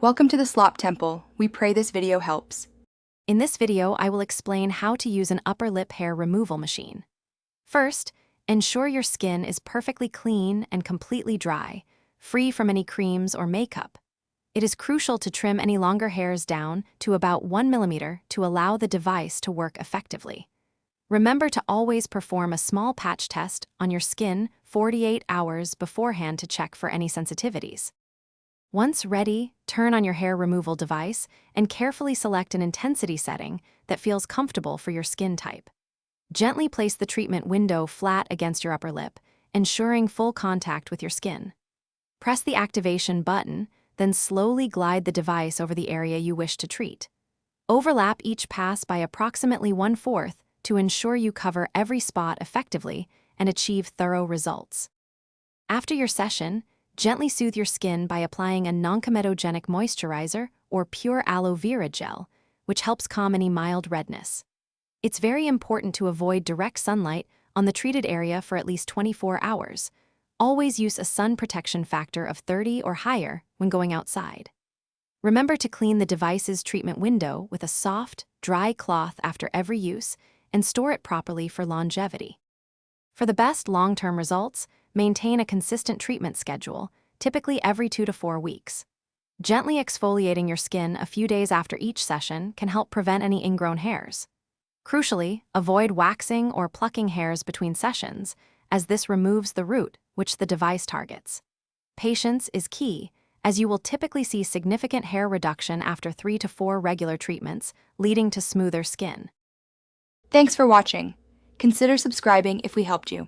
Welcome to the Slop Temple. We pray this video helps. In this video, I will explain how to use an upper lip hair removal machine. First, ensure your skin is perfectly clean and completely dry, free from any creams or makeup. It is crucial to trim any longer hairs down to about 1 millimeter to allow the device to work effectively. Remember to always perform a small patch test on your skin 48 hours beforehand to check for any sensitivities. Once ready, turn on your hair removal device and carefully select an intensity setting that feels comfortable for your skin type. Gently place the treatment window flat against your upper lip, ensuring full contact with your skin. Press the activation button, then slowly glide the device over the area you wish to treat. Overlap each pass by approximately 1/4 to ensure you cover every spot effectively and achieve thorough results. After your session, gently soothe your skin by applying a non-comedogenic moisturizer or pure aloe vera gel, which helps calm any mild redness. It's very important to avoid direct sunlight on the treated area for at least 24 hours. Always use a sun protection factor of 30 or higher when going outside. Remember to clean the device's treatment window with a soft, dry cloth after every use and store it properly for longevity. For the best long-term results, maintain a consistent treatment schedule, typically every 2 to 4 weeks. Gently exfoliating your skin a few days after each session can help prevent any ingrown hairs. Crucially, avoid waxing or plucking hairs between sessions, as this removes the root which the device targets. Patience is key, as you will typically see significant hair reduction after 3 to 4 regular treatments, leading to smoother skin. Thanks for watching. Consider subscribing if we helped you.